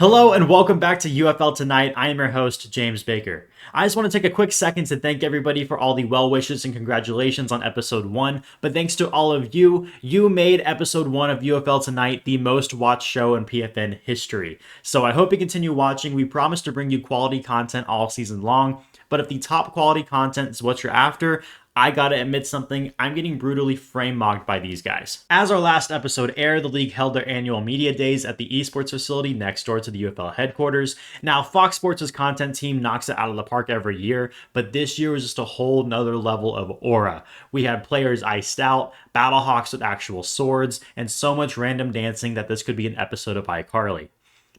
Hello and welcome back to UFL Tonight. I am your host, James Baker. I just want to take a quick second to thank everybody for all the well wishes and congratulations on episode 1. But thanks to all of you, you made episode 1 of UFL Tonight the most watched show in PFN history. So I hope you continue watching. We promise to bring you quality content all season long. But if the top quality content is what you're after, I gotta admit something, I'm getting brutally frame-mogged by these guys. As our last episode aired, the league held their annual media days at the esports facility next door to the UFL headquarters. Now, Fox Sports' content team knocks it out of the park every year, but this year was just a whole nother level of aura. We had players iced out, Battlehawks with actual swords, and so much random dancing that this could be an episode of iCarly.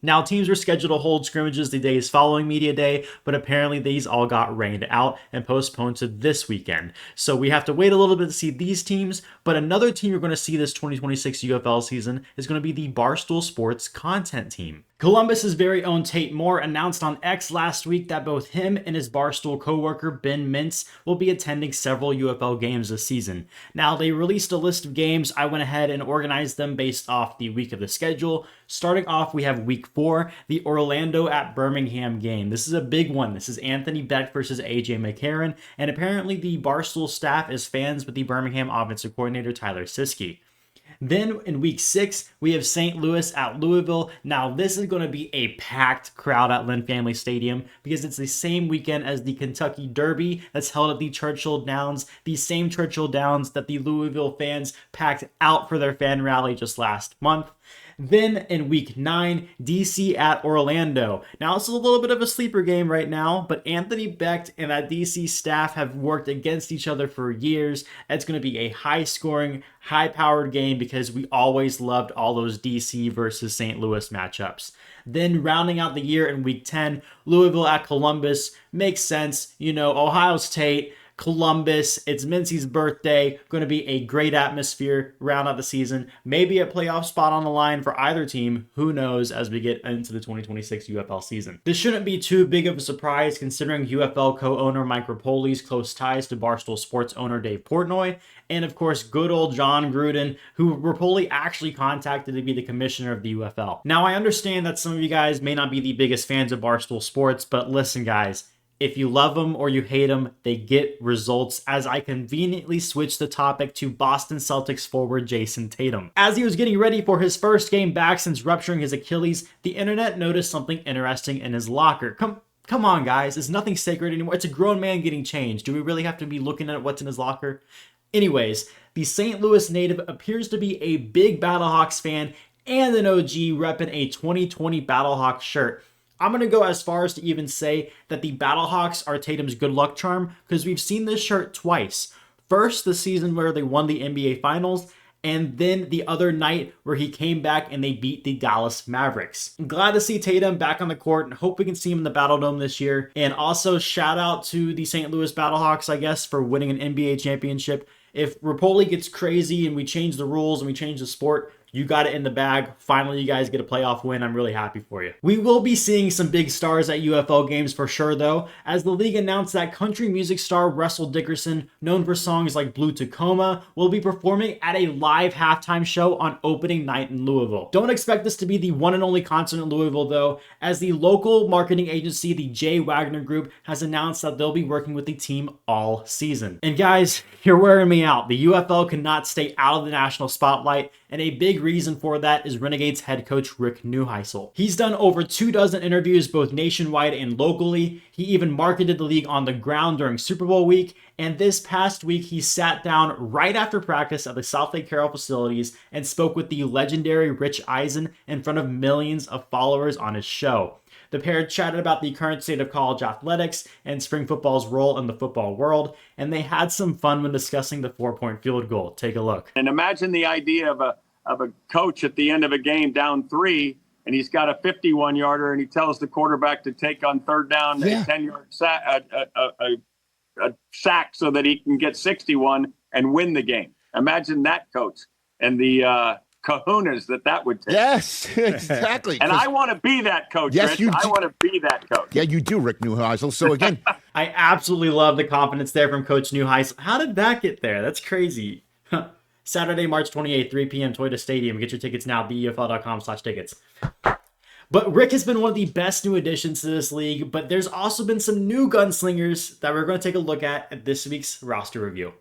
Now, teams were scheduled to hold scrimmages the days following Media Day, but apparently these all got rained out and postponed to this weekend. So we have to wait a little bit to see these teams, but another team you're going to see this 2026 UFL season is going to be the Barstool Sports content team. Columbus's very own Tate Moore announced on X last week that both him and his Barstool co-worker Ben Mintz will be attending several UFL games this season. Now, they released a list of games. I went ahead and organized them based off the week of the schedule. Starting off, we have week 4, the Orlando at Birmingham game. This is a big one. This is Anthony Beck versus AJ McCarron, and apparently the Barstool staff is fans with the Birmingham offensive coordinator Tyler Siskey. Then in week 6, we have St. Louis at Louisville. Now, this is going to be a packed crowd at Lynn Family Stadium because it's the same weekend as the Kentucky Derby that's held at the Churchill Downs, the same Churchill Downs that the Louisville fans packed out for their fan rally just last month. Then in week 9, DC at Orlando. Now, this is a little bit of a sleeper game right now, but Anthony Becht and that DC staff have worked against each other for years. It's going to be a high-scoring, high-powered game because we always loved all those DC versus St. Louis matchups. Then rounding out the year in week 10, Louisville at Columbus. Makes sense. You know, Ohio State, Columbus, it's Mincy's birthday, going to be a great atmosphere round out the season. Maybe a playoff spot on the line for either team. Who knows as we get into the 2026 UFL season. This shouldn't be too big of a surprise considering UFL co-owner Mike Rapoli's close ties to Barstool Sports owner Dave Portnoy, and of course good old John Gruden, who Rapoli actually contacted to be the commissioner of the UFL. Now, I understand that some of you guys may not be the biggest fans of Barstool Sports, but listen guys, if you love them or you hate them, they get results, as I conveniently switched the topic to Boston Celtics forward Jason Tatum. As he was getting ready for his first game back since rupturing his Achilles, the internet noticed something interesting in his locker. Come on, guys. It's nothing sacred anymore. It's a grown man getting changed. Do we really have to be looking at what's in his locker? Anyways, the St. Louis native appears to be a big Battlehawks fan and an OG repping a 2020 Battlehawks shirt. I'm going to go as far as to even say that the Battlehawks are Tatum's good luck charm because we've seen this shirt twice. First, the season where they won the NBA Finals, and then the other night where he came back and they beat the Dallas Mavericks. I'm glad to see Tatum back on the court and hope we can see him in the Battle Dome this year. And also shout out to the St. Louis Battlehawks, I guess, for winning an NBA championship. If Rapoli gets crazy and we change the rules and we change the sport, you got it in the bag. Finally, you guys get a playoff win. I'm really happy for you. We will be seeing some big stars at UFL games for sure, though, as the league announced that country music star Russell Dickerson, known for songs like Blue Tacoma, will be performing at a live halftime show on opening night in Louisville. Don't expect this to be the one and only concert in Louisville, though, as the local marketing agency, the J. Wagner Group, has announced that they'll be working with the team all season. And guys, you're wearing me out. The UFL cannot stay out of the national spotlight, and a big reason for that is Renegades head coach Rick Neuheisel. He's done over 24 interviews both nationwide and locally. He even marketed the league on the ground during Super Bowl week, and this past week he sat down right after practice at the South Lake Carroll facilities and spoke with the legendary Rich Eisen in front of millions of followers on his show. The pair chatted about the current state of college athletics and spring football's role in the football world, and they had some fun when discussing the 4-point field goal. Take a look. And imagine the idea of a coach at the end of a game down 3, and he's got a 51-yarder, and he tells the quarterback to take on third down a 10-yard sack so that he can get 61 and win the game. Imagine that coach and the kahunas that would take. Yes, exactly. And I want to be that coach, yes, Rich. You I want to be that coach. Yeah, you do, Rick Neuheisel. So again, I absolutely love the confidence there from Coach Neuheisel. How did that get there? That's crazy. Saturday, March 28th, 3 p.m., Toyota Stadium. Get your tickets now at theufl.com/tickets. But Rick has been one of the best new additions to this league, but there's also been some new gunslingers that we're going to take a look at this week's roster review.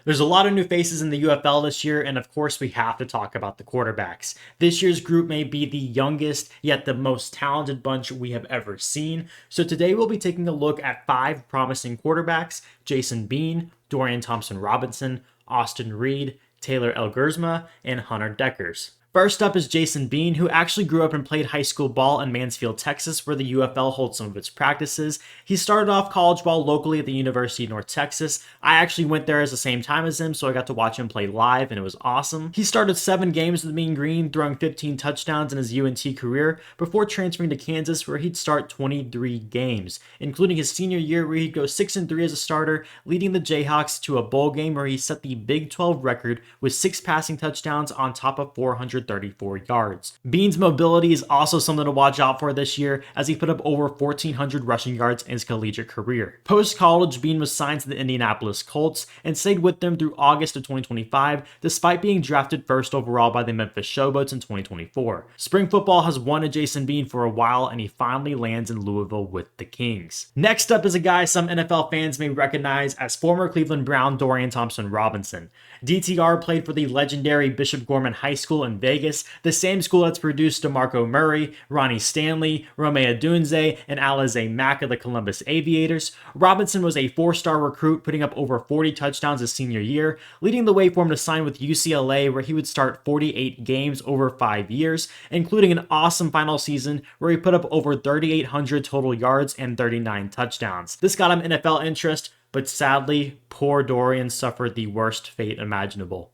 There's a lot of new faces in the UFL this year, and of course we have to talk about the quarterbacks. This year's group may be the youngest, yet the most talented bunch we have ever seen. So today we'll be taking a look at 5 promising quarterbacks: Jason Bean, Dorian Thompson-Robinson, Austin Reed, Taylor Elgersma, and Hunter Dekkers. First up is Jason Bean, who actually grew up and played high school ball in Mansfield, Texas, where the UFL holds some of its practices. He started off college ball locally at the University of North Texas. I actually went there at the same time as him, so I got to watch him play live, and it was awesome. He started 7 games with the Mean Green, throwing 15 touchdowns in his UNT career, before transferring to Kansas, where he'd start 23 games, including his senior year, where he'd go 6-3 as a starter, leading the Jayhawks to a bowl game where he set the Big 12 record with 6 passing touchdowns on top of 434 yards. Bean's mobility is also something to watch out for this year, as he put up over 1,400 rushing yards in his collegiate career. Post-college, Bean was signed to the Indianapolis Colts and stayed with them through August of 2025, despite being drafted first overall by the Memphis Showboats in 2024. Spring football has wanted Jason Bean for a while, and he finally lands in Louisville with the Kings. Next up is a guy some NFL fans may recognize as former Cleveland Brown Dorian Thompson-Robinson. DTR played for the legendary Bishop Gorman High School in Vegas, the same school that's produced DeMarco Murray, Ronnie Stanley, Romeo Dunze, and Alize Mack of the Columbus Aviators. Robinson was a 4-star recruit, putting up over 40 touchdowns his senior year, leading the way for him to sign with UCLA, where he would start 48 games over 5 years, including an awesome final season where he put up over 3,800 total yards and 39 touchdowns. This got him NFL interest, but sadly, poor Dorian suffered the worst fate imaginable.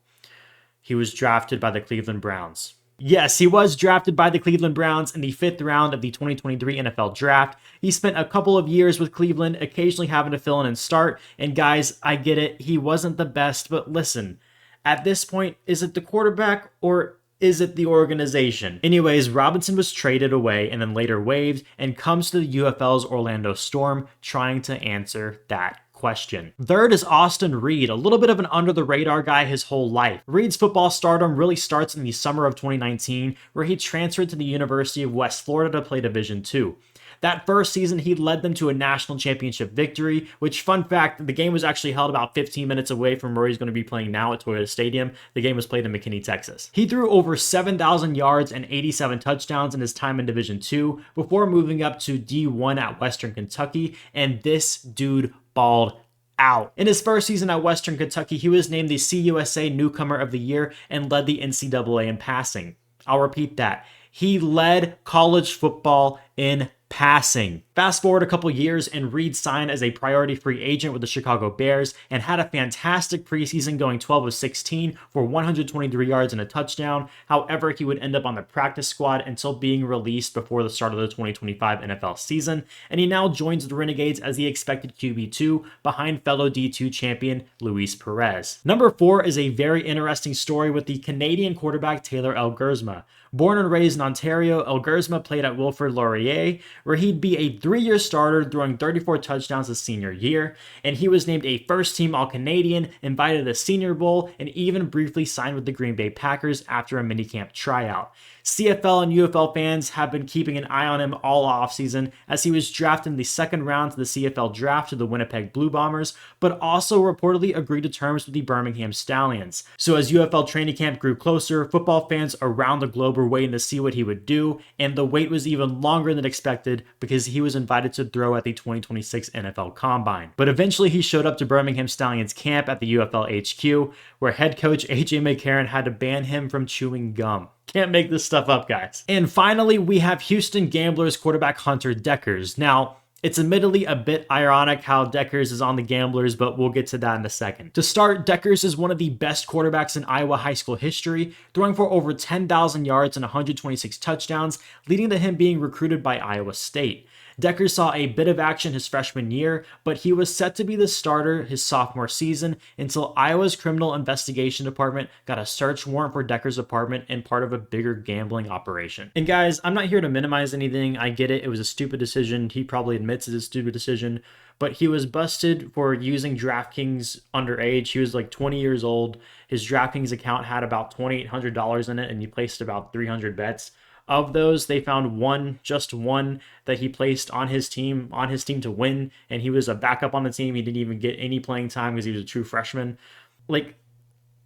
He was drafted by the Cleveland Browns. Yes, he was drafted by the Cleveland Browns in the 5th round of the 2023 NFL Draft. He spent a couple of years with Cleveland, occasionally having to fill in and start. And guys, I get it, he wasn't the best, but listen, at this point, is it the quarterback or is it the organization? Anyways, Robinson was traded away and then later waived and comes to the UFL's Orlando Storm, trying to answer that question. Third is Austin Reed, a little bit of an under-the-radar guy his whole life. Reed's football stardom really starts in the summer of 2019, where he transferred to the University of West Florida to play Division II. That first season, he led them to a national championship victory, which, fun fact, the game was actually held about 15 minutes away from where he's going to be playing now at Toyota Stadium. The game was played in McKinney, Texas. He threw over 7,000 yards and 87 touchdowns in his time in Division II before moving up to D1 at Western Kentucky, and this dude balled out. In his first season at Western Kentucky, he was named the CUSA Newcomer of the Year and led the NCAA in passing. I'll repeat that. He led college football in passing. Fast forward a couple years, and Reed signed as a priority free agent with the Chicago Bears and had a fantastic preseason, going 12 of 16 for 123 yards and a touchdown. However, he would end up on the practice squad until being released before the start of the 2025 NFL season, and he now joins the Renegades as the expected QB2 behind fellow D2 champion Luis Perez. Number 4 is a very interesting story with the Canadian quarterback Taylor Elgersma. Born and raised in Ontario, Elgersma played at Wilfrid Laurier, where he'd be a 3-year starter, throwing 34 touchdowns his senior year, and he was named a first-team All-Canadian, invited to the Senior Bowl, and even briefly signed with the Green Bay Packers after a minicamp tryout. CFL and UFL fans have been keeping an eye on him all offseason, as he was drafted in the 2nd round to the CFL draft to the Winnipeg Blue Bombers, but also reportedly agreed to terms with the Birmingham Stallions. So as UFL training camp grew closer, football fans around the globe were waiting to see what he would do, and the wait was even longer than expected because he was invited to throw at the 2026 NFL Combine. But eventually he showed up to Birmingham Stallions camp at the UFL HQ, where head coach AJ McCarron had to ban him from chewing gum. Can't make this stuff up, guys. And finally, we have Houston Gamblers quarterback Hunter Dekkers. Now, it's admittedly a bit ironic how Dekkers is on the Gamblers, but we'll get to that in a second. To start, Dekkers is one of the best quarterbacks in Iowa high school history, throwing for over 10,000 yards and 126 touchdowns, leading to him being recruited by Iowa State. Dekkers saw a bit of action his freshman year, but he was set to be the starter his sophomore season until Iowa's Criminal Investigation Department got a search warrant for Dekkers' apartment and part of a bigger gambling operation. And guys, I'm not here to minimize anything. I get it. It was a stupid decision. He probably admits it's a stupid decision, but he was busted for using DraftKings underage. He was like 20 years old. His DraftKings account had about $2,800 in it, and he placed about 300 bets. Of those, they found one, just one, that he placed on his team to win, and he was a backup on the team. He didn't even get any playing time because he was a true freshman. Like,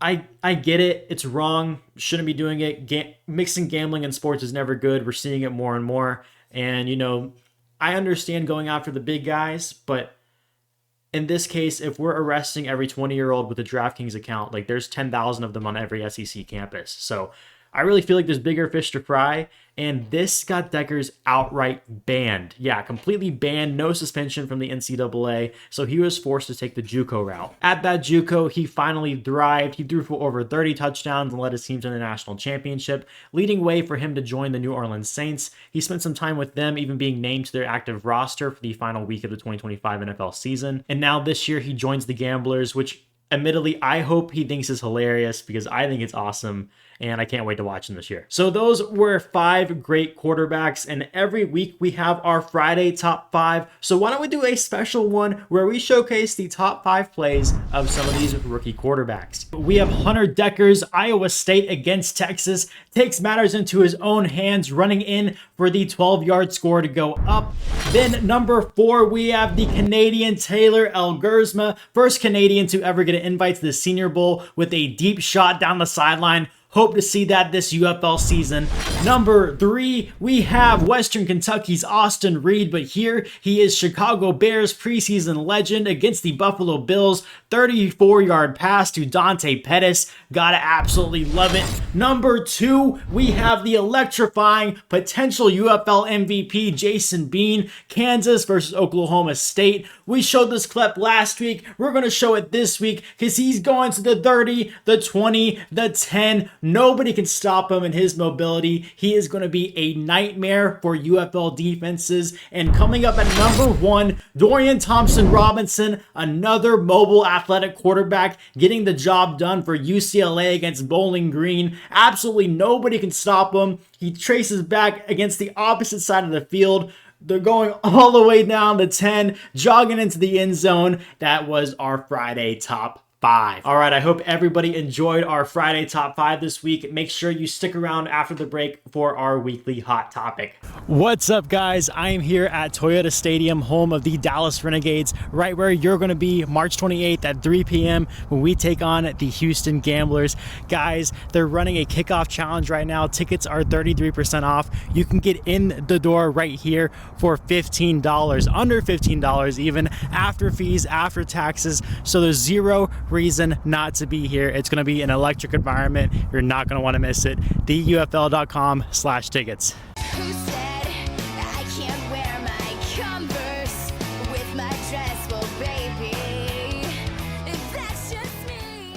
I get it. It's wrong. Shouldn't be doing it. Mixing gambling and sports is never good. We're seeing it more and more. And, I understand going after the big guys, but in this case, if we're arresting every 20-year-old with a DraftKings account, like there's 10,000 of them on every SEC campus. So I really feel like there's bigger fish to fry. And this got Dekkers outright banned. Yeah, completely banned, no suspension from the NCAA. So he was forced to take the JUCO route. At that JUCO, he finally thrived. He threw for over 30 touchdowns and led his team to the national championship, leading way for him to join the New Orleans Saints. He spent some time with them, even being named to their active roster for the final week of the 2025 NFL season. And now this year, he joins the Gamblers, which admittedly, I hope he thinks is hilarious because I think it's awesome and I can't wait to watch him this year. So those were 5 great quarterbacks, and every week we have our Friday top 5. So why don't we do a special one where we showcase the top 5 plays of some of these rookie quarterbacks. We have Hunter Dekkers, Iowa State against Texas, takes matters into his own hands, running in for the 12-yard score to go up. Then number 4, we have the Canadian Taylor Elgersma, first Canadian to ever get an invite to the Senior Bowl with a deep shot down the sideline. Hope to see that this UFL season. Number 3, we have Western Kentucky's Austin Reed, but here he is Chicago Bears preseason legend against the Buffalo Bills. 34-yard pass to Dante Pettis. Gotta absolutely love it. Number 2, we have the electrifying potential UFL MVP Jason Bean, Kansas versus Oklahoma State. We showed this clip last week. We're going to show it this week because he's going to the 30, the 20, the 10. Nobody can stop him in his mobility. He is going to be a nightmare for UFL defenses. And coming up at number 1, Dorian Thompson-Robinson, another mobile athletic quarterback getting the job done for UCLA against Bowling Green. Absolutely nobody can stop him. He traces back against the opposite side of the field. They're going all the way down the 10, jogging into the end zone. That was our Friday top 5. All right, I hope everybody enjoyed our Friday top 5 this week. Make sure you stick around after the break for our weekly hot topic. What's up, guys? I am here at Toyota Stadium, home of the Dallas Renegades, right where you're going to be March 28th at 3 p.m. when we take on the Houston Gamblers. Guys, they're running a kickoff challenge right now. Tickets are 33% off. You can get in the door right here for $15, under $15 even, after fees, after taxes. So there's zero reason not to be here. It's going to be an electric environment. You're not going to want to miss it. TheUFL.com/tickets. Who said I can't wear my Converse with my dress? Well, baby, that's just me.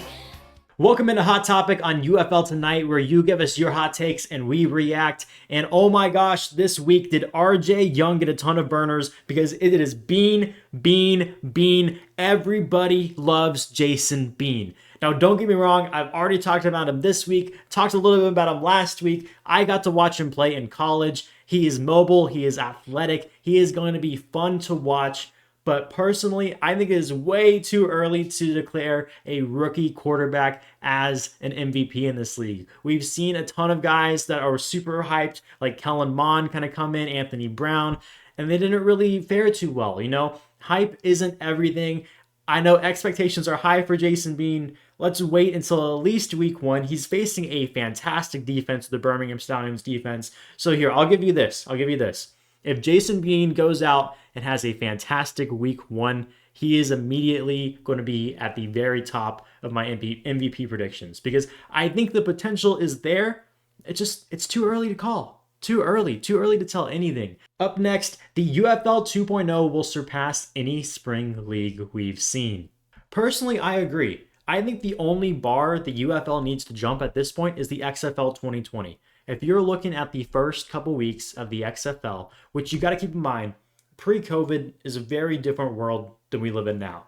Welcome into Hot Topic on UFL Tonight, where you give us your hot takes and we react. And oh my gosh, this week did RJ Young get a ton of burners because it is Bean. Everybody loves Jason Bean. Now, don't get me wrong, I've already talked about him this week, talked a little bit about him last week. I got to watch him play in college. He is mobile, he is athletic, he is going to be fun to watch. But personally, I think it is way too early to declare a rookie quarterback as an MVP in this league. We've seen a ton of guys that are super hyped, like Kellen Mond kind of come in, Anthony Brown, and they didn't really fare too well. Hype isn't everything. I know expectations are high for Jason Bean. Let's wait until at least week 1. He's facing a fantastic defense, the Birmingham Stallions defense. So here, I'll give you this. If Jason Bean goes out and has a fantastic week 1, he is immediately going to be at the very top of my MVP predictions because I think the potential is there. It's too early to call. Too early to tell anything. Up next, the UFL 2.0 will surpass any spring league we've seen. Personally, I agree. I think the only bar the UFL needs to jump at this point is the XFL 2020. If you're looking at the first couple weeks of the XFL, which you got to keep in mind, pre-COVID is a very different world than we live in now.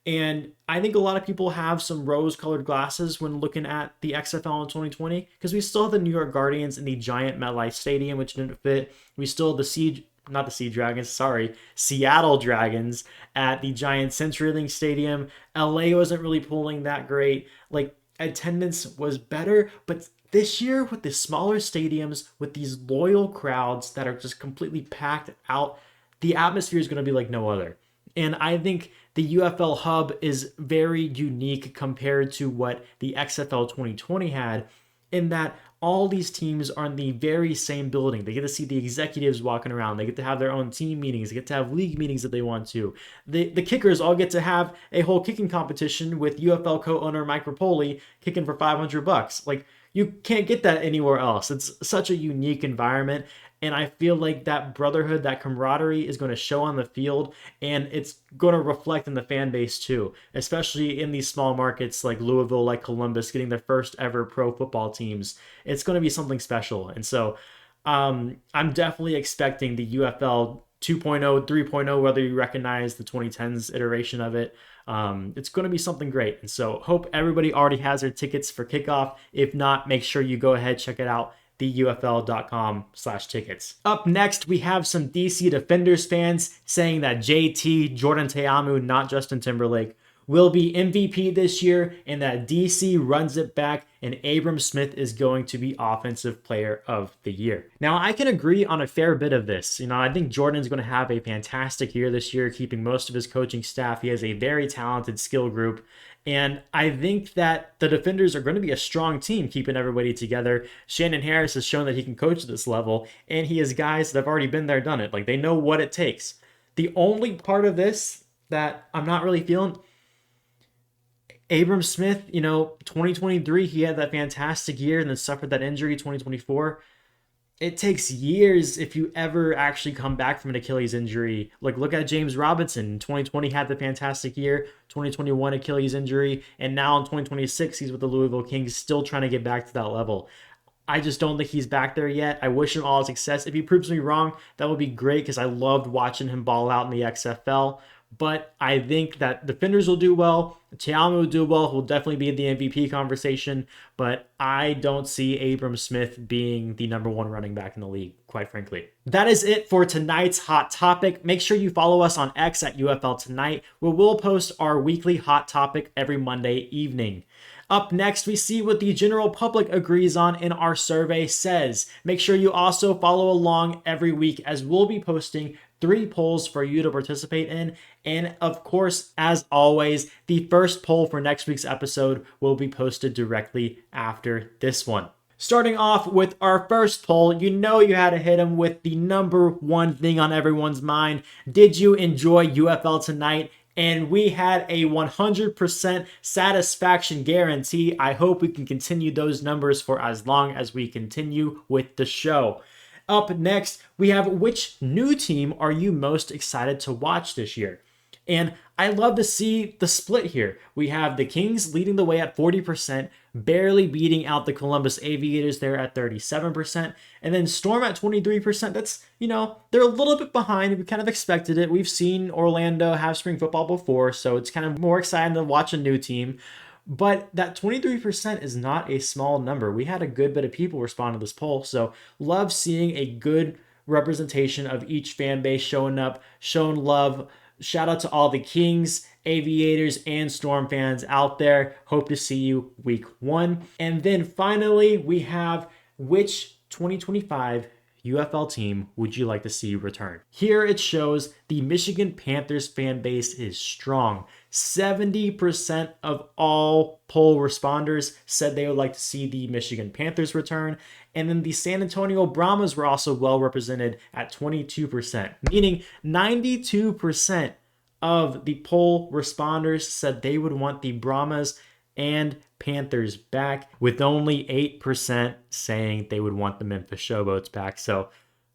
And I think a lot of people have some rose-colored glasses when looking at the XFL in 2020 because we still have the New York Guardians in the giant MetLife Stadium, which didn't fit. We still have Seattle Dragons at the giant CenturyLink Stadium. LA wasn't really pulling that great. attendance was better, but this year with the smaller stadiums, with these loyal crowds that are just completely packed out, the atmosphere is going to be like no other. And I think the UFL hub is very unique compared to what the XFL 2020 had, in that all these teams are in the very same building. They get to see the executives walking around. They get to have their own team meetings. They get to have league meetings if they want to. The kickers all get to have a whole kicking competition with UFL co-owner Mike Rapoli kicking for $500. Like, you can't get that anywhere else. It's such a unique environment. And I feel like that brotherhood, that camaraderie is going to show on the field, and it's going to reflect in the fan base too, especially in these small markets like Louisville, like Columbus, getting their first ever pro football teams. It's going to be something special. And so I'm definitely expecting the UFL 2.0, 3.0, whether you recognize the 2010s iteration of it. It's going to be something great. And so hope everybody already has their tickets for kickoff. If not, make sure you go ahead, check it out, theufl.com/tickets. Up next, we have some DC Defenders fans saying that JT, Jordan Teamu, not Justin Timberlake, will be MVP this year, and that DC runs it back and Abram Smith is going to be Offensive Player of the Year. Now, I can agree on a fair bit of this. I think Jordan's going to have a fantastic year this year, keeping most of his coaching staff. He has a very talented skill group. And I think that the Defenders are going to be a strong team, keeping everybody together. Shannon Harris has shown that he can coach at this level, and he has guys that have already been there, done it. Like, they know what it takes. The only part of this that I'm not really feeling, Abram Smith, 2023, he had that fantastic year and then suffered that injury 2024. It takes years if you ever actually come back from an Achilles injury. Like, look at James Robinson. 2020 had the fantastic year, 2021 Achilles injury, and now in 2026 he's with the Louisville Kings, still trying to get back to that level. I just don't think he's back there yet. I wish him all success. If he proves me wrong, that would be great, because I loved watching him ball out in the XFL. But I think that Defenders will do well. Teamu will do well. He'll definitely be in the MVP conversation. But I don't see Abram Smith being the number one running back in the league, quite frankly. That is it for tonight's Hot Topic. Make sure you follow us on X at UFL Tonight, where we'll post our weekly Hot Topic every Monday evening. Up next, we see what the general public agrees on in our survey says. Make sure you also follow along every week, as we'll be posting 3 polls for you to participate in. And of course, as always, the first poll for next week's episode will be posted directly after this one. Starting off with our first poll, you had to hit them with the number one thing on everyone's mind. Did you enjoy UFL tonight? And we had a 100% satisfaction guarantee. I hope we can continue those numbers for as long as we continue with the show. Up next, we have which new team are you most excited to watch this year? And I love to see the split here. We have the Kings leading the way at 40%, barely beating out the Columbus Aviators there at 37%, and then Storm at 23%. That's, they're a little bit behind. We kind of expected it. We've seen Orlando have spring football before, so it's kind of more exciting to watch a new team. But that 23% is not a small number. We had a good bit of people respond to this poll, so love seeing a good representation of each fan base showing up, showing love. Shout out to all the Kings, Aviators, and Storm fans out there. Hope to see you week 1. And then finally, we have which 2025 UFL team would you like to see return? Here it shows the Michigan Panthers fan base is strong. 70% of all poll responders said they would like to see the Michigan Panthers return. And then the San Antonio Brahmas were also well represented at 22%, meaning 92% of the poll responders said they would want the Brahmas and Panthers back, with only 8% saying they would want the Memphis Showboats back. So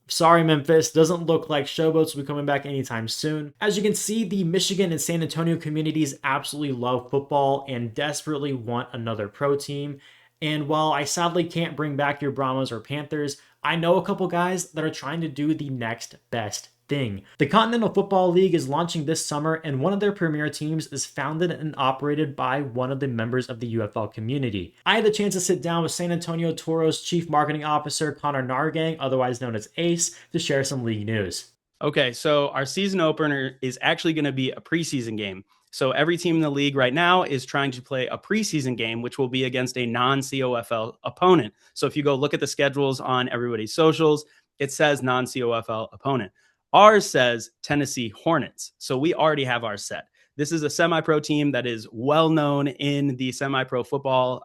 sorry, Memphis, doesn't look like Showboats will be coming back anytime soon. As you can see, the Michigan and San Antonio communities absolutely love football and desperately want another pro team. And while I sadly can't bring back your Brahmas or Panthers, I know a couple guys that are trying to do the next best thing. The Continental Football League is launching this summer, and one of their premier teams is founded and operated by one of the members of the UFL community. I had the chance to sit down with San Antonio Toros Chief Marketing Officer Connor Nargang, otherwise known as Ace, to share some league news. Okay, so our season opener is actually going to be a preseason game. So every team in the league right now is trying to play a preseason game, which will be against a non-COFL opponent. So if you go look at the schedules on everybody's socials, it says non-COFL opponent. Ours says Tennessee Hornets. So we already have our set. This is a semi-pro team that is well known in the semi-pro football,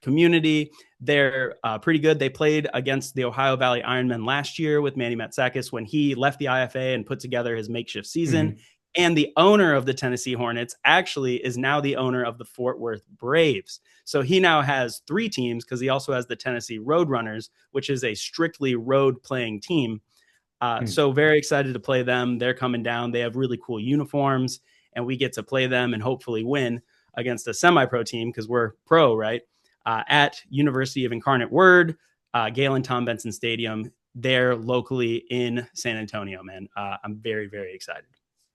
community. They're pretty good. They played against the Ohio Valley Ironmen last year with Manny Matsakis when he left the IFA and put together his makeshift season. Mm-hmm. And the owner of the Tennessee Hornets actually is now the owner of the Fort Worth Braves. So he now has 3 teams because he also has the Tennessee Roadrunners, which is a strictly road playing team. So very excited to play them. They're coming down. They have really cool uniforms, and we get to play them and hopefully win against a semi-pro team because we're pro, right? At University of Incarnate Word, Galen Tom Benson Stadium, there locally in San Antonio, man. I'm very, very excited.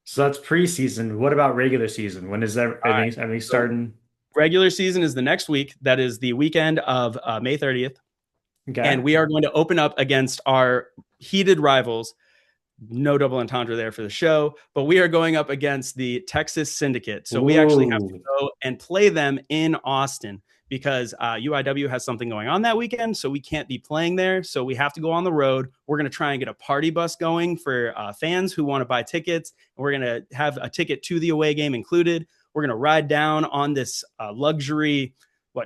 So that's preseason. What about regular season? When is that everything starting? Regular season is the next week. That is the weekend of May 30th. Okay. And we are going to open up against our heated rivals. No double entendre there for the show, but we are going up against the Texas Syndicate. So we actually have to go and play them in Austin because UIW has something going on that weekend, so we can't be playing there. So we have to go on the road. We're going to try and get a party bus going for fans who want to buy tickets. And we're going to have a ticket to the away game included. We're going to ride down on this luxury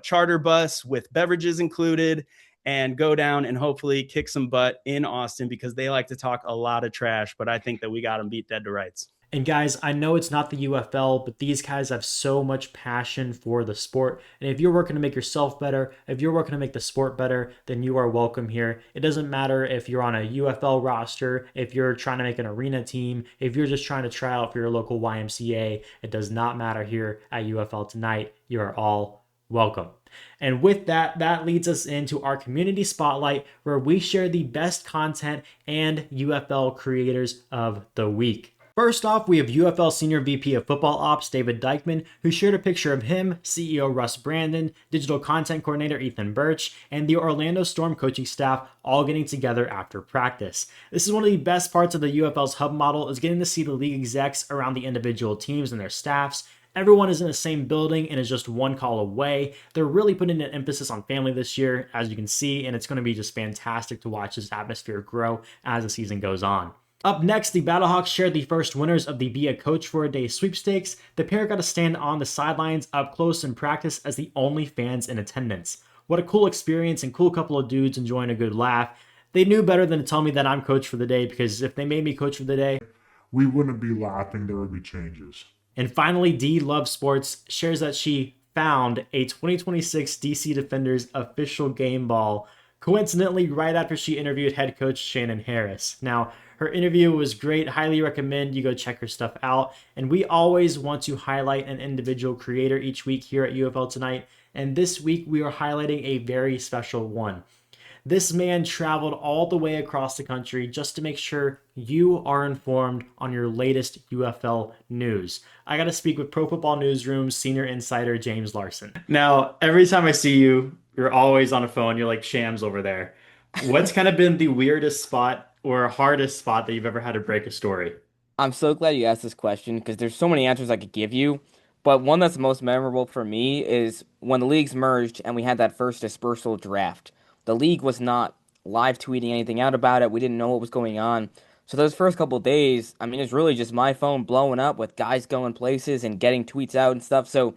charter bus with beverages included and go down and hopefully kick some butt in Austin because they like to talk a lot of trash, but I think that we got them beat dead to rights. And guys, I know it's not the UFL, but these guys have so much passion for the sport. And if you're working to make yourself better, if you're working to make the sport better, then you are welcome here. It doesn't matter if you're on a UFL roster, if you're trying to make an arena team, if you're just trying to try out for your local YMCA, it does not matter here at UFL Tonight. You are all welcome. And with that, that leads us into our community spotlight where we share the best content and UFL creators of the week. First off, we have UFL Senior VP of Football Ops, David Dykman, who shared a picture of him, CEO Russ Brandon, Digital Content Coordinator Ethan Birch, and the Orlando Storm coaching staff all getting together after practice. This is one of the best parts of the UFL's hub model is getting to see the league execs around the individual teams and their staffs. Everyone is in the same building and is just one call away. They're really putting an emphasis on family this year, as you can see, and it's going to be just fantastic to watch this atmosphere grow as the season goes on. Up next, the Battlehawks shared the first winners of the Be a Coach for a Day sweepstakes. The pair got to stand on the sidelines up close in practice as the only fans in attendance. What a cool experience and cool couple of dudes enjoying a good laugh. They knew better than to tell me that I'm coach for the day, because if they made me coach for the day, we wouldn't be laughing, there would be changes. And finally, Dee Love Sports shares that she found a 2026 DC Defenders official game ball, coincidentally right after she interviewed head coach Shannon Harris. Now, her interview was great. Highly recommend you go check her stuff out. And we always want to highlight an individual creator each week here at UFL Tonight. And this week we are highlighting a very special one. This man traveled all the way across the country just to make sure you are informed on your latest UFL news. I got to speak with Pro Football Newsroom's senior insider, James Larson. Now, every time I see you, you're always on a phone. You're like Shams over there. What's kind of been the weirdest spot or hardest spot that you've ever had to break a story? I'm so glad you asked this question because there's so many answers I could give you. But one that's most memorable for me is when the leagues merged and we had that first dispersal draft. The league was not live tweeting anything out about it. We didn't know what was going on. So those first couple of days, I mean, it's really just my phone blowing up with guys going places and getting tweets out and stuff. So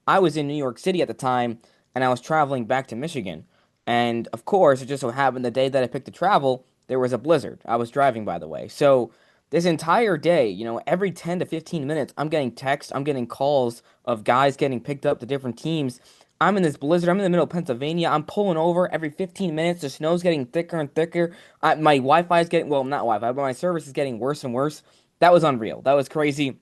I was in New York City at the time, and I was traveling back to Michigan. And, of course, it just so happened the day that I picked to travel, there was a blizzard. I was driving, by the way. So this entire day, every 10 to 15 minutes, I'm getting texts, I'm getting calls of guys getting picked up to different teams. I'm in this blizzard. I'm in the middle of Pennsylvania. I'm pulling over every 15 minutes. The snow's getting thicker and thicker. My Wi-Fi is getting, well, not Wi-Fi, but my service is getting worse and worse. That was unreal. That was crazy.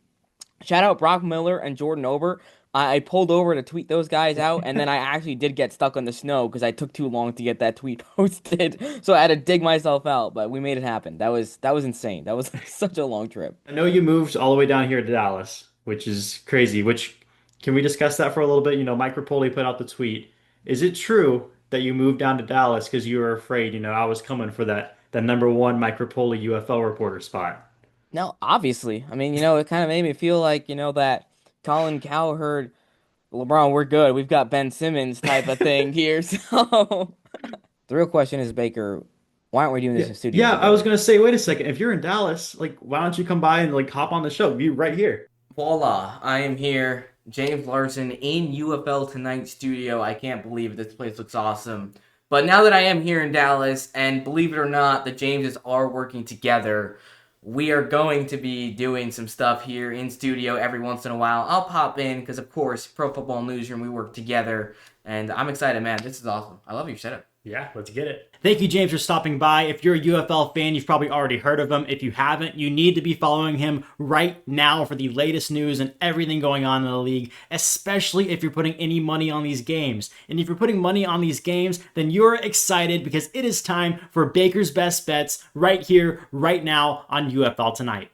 Shout out Brock Miller and Jordan Ober. I pulled over to tweet those guys out, and then I actually did get stuck on the snow because I took too long to get that tweet posted. So I had to dig myself out, but we made it happen. That was insane. That was such a long trip. I know you moved all the way down here to Dallas, which is crazy, can we discuss that for a little bit? Mike Rapoli put out the tweet. Is it true that you moved down to Dallas because you were afraid, I was coming for that number one Mike Rapoli UFL reporter spot? No, obviously. I mean, it kind of made me feel like, that Colin Cowherd, LeBron, we're good. We've got Ben Simmons type of thing here. So the real question is, Baker, why aren't we doing this Yeah, in studio yeah. I was together? gonna say, wait a second. If you're in Dallas, like, why don't you come by and like hop on the show? Be right here. Voila, I am here. James Larson in UFL Tonight studio. I can't believe it. This place looks awesome. But now that I am here in Dallas, and believe it or not, the Jameses are working together, we are going to be doing some stuff here in studio every once in a while. I'll pop in because, of course, Pro Football Newsroom, we work together. And I'm excited, man. This is awesome. I love your setup. Yeah, let's get it. Thank you, James, for stopping by. If you're a UFL fan, you've probably already heard of him. If you haven't, you need to be following him right now for the latest news and everything going on in the league, especially if you're putting any money on these games. And if you're putting money on these games, then you're excited because it is time for Baker's Best Bets right here, right now on UFL Tonight.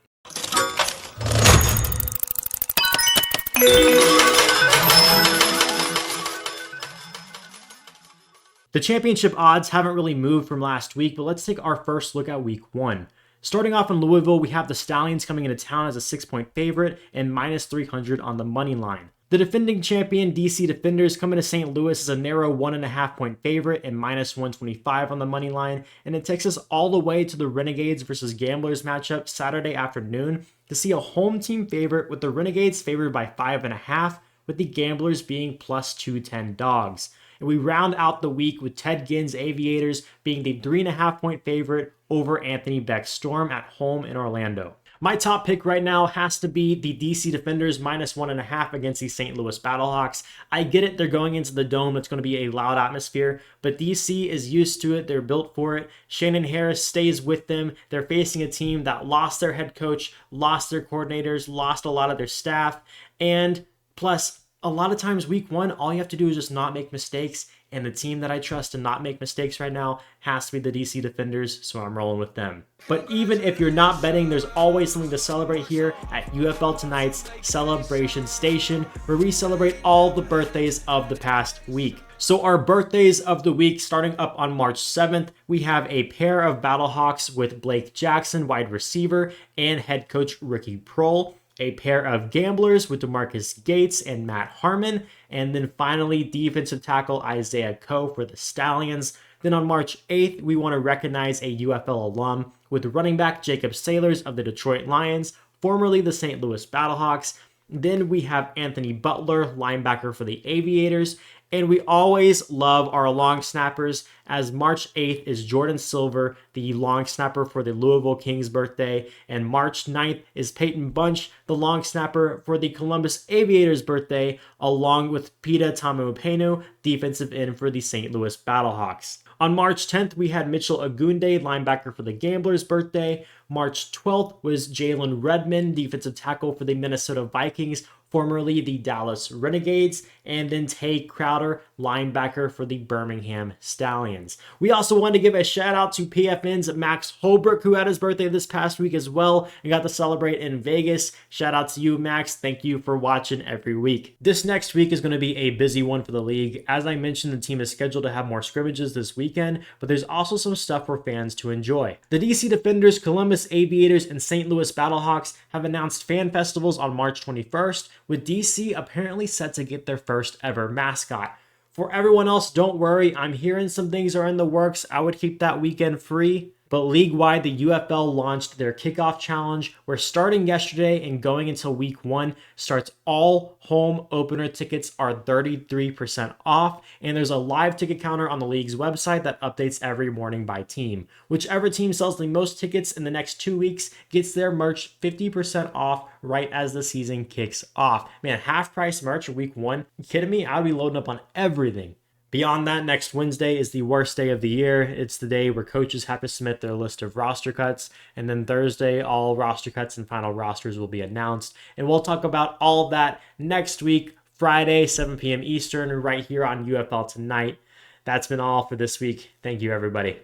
The championship odds haven't really moved from last week, but let's take our first look at week 1. Starting off in Louisville, we have the Stallions coming into town as a 6-point favorite and minus 300 on the money line. The defending champion DC Defenders come into St. Louis as a narrow 1.5-point favorite and minus 125 on the money line, and it takes us all the way to the Renegades versus Gamblers matchup Saturday afternoon to see a home team favorite with the Renegades favored by 5.5, with the Gamblers being plus 210 dogs. And we round out the week with Ted Ginn's Aviators being the 3.5-point favorite over Anthony Beck's Storm at home in Orlando. My top pick right now has to be the DC Defenders minus 1.5 against the St. Louis Battlehawks. I get it, they're going into the Dome. It's going to be a loud atmosphere, but DC is used to it. They're built for it. Shannon Harris stays with them. They're facing a team that lost their head coach, lost their coordinators, lost a lot of their staff, and plus, a lot of times week 1, all you have to do is just not make mistakes, and the team that I trust to not make mistakes right now has to be the DC Defenders, so I'm rolling with them. But even if you're not betting, there's always something to celebrate here at UFL Tonight's Celebration Station, where we celebrate all the birthdays of the past week. So our birthdays of the week, starting up on March 7th, we have a pair of Battlehawks with Blake Jackson, wide receiver, and head coach Ricky Prohl. A pair of Gamblers with DeMarcus Gates and Matt Harmon, and then finally defensive tackle Isaiah Coe for the Stallions. Then on March 8th, we want to recognize a UFL alum with running back Jacob Sailors of the Detroit Lions, formerly the St. Louis Battlehawks. Then we have Anthony Butler, linebacker for the Aviators. And we always love our long snappers, as March 8th is Jordan Silver, the long snapper for the Louisville Kings birthday, and March 9th is Peyton Bunch, the long snapper for the Columbus Aviators birthday, along with Pita Tamupenu, defensive end for the St. Louis Battlehawks. On March 10th, we had Mitchell Agunde, linebacker for the Gamblers birthday. March 12th was Jalen Redmond, defensive tackle for the Minnesota Vikings, formerly the Dallas Renegades, and then Tay Crowder, linebacker for the Birmingham Stallions. We also want to give a shout out to PFN's Max Holbrook, who had his birthday this past week as well and got to celebrate in Vegas. Shout out to you, Max. Thank you for watching every week. This next week is going to be a busy one for the league. As I mentioned, the team is scheduled to have more scrimmages this weekend, but there's also some stuff for fans to enjoy. The DC Defenders, Columbus Aviators, and St. Louis Battlehawks have announced fan festivals on March 21st, with DC apparently set to get their first ever mascot. For everyone else, don't worry, I'm hearing some things are in the works. I would keep that weekend free. But league-wide, the UFL launched their kickoff challenge, where starting yesterday and going until week 1 starts, all home opener tickets are 33% off, and there's a live ticket counter on the league's website that updates every morning by team. Whichever team sells the most tickets in the next 2 weeks gets their merch 50% off right as the season kicks off. Man, half-price merch week 1? You kidding me? I would be loading up on everything. Beyond that, next Wednesday is the worst day of the year. It's the day where coaches have to submit their list of roster cuts. And then Thursday, all roster cuts and final rosters will be announced. And we'll talk about all of that next week, Friday, 7 p.m. Eastern, right here on UFL Tonight. That's been all for this week. Thank you, everybody.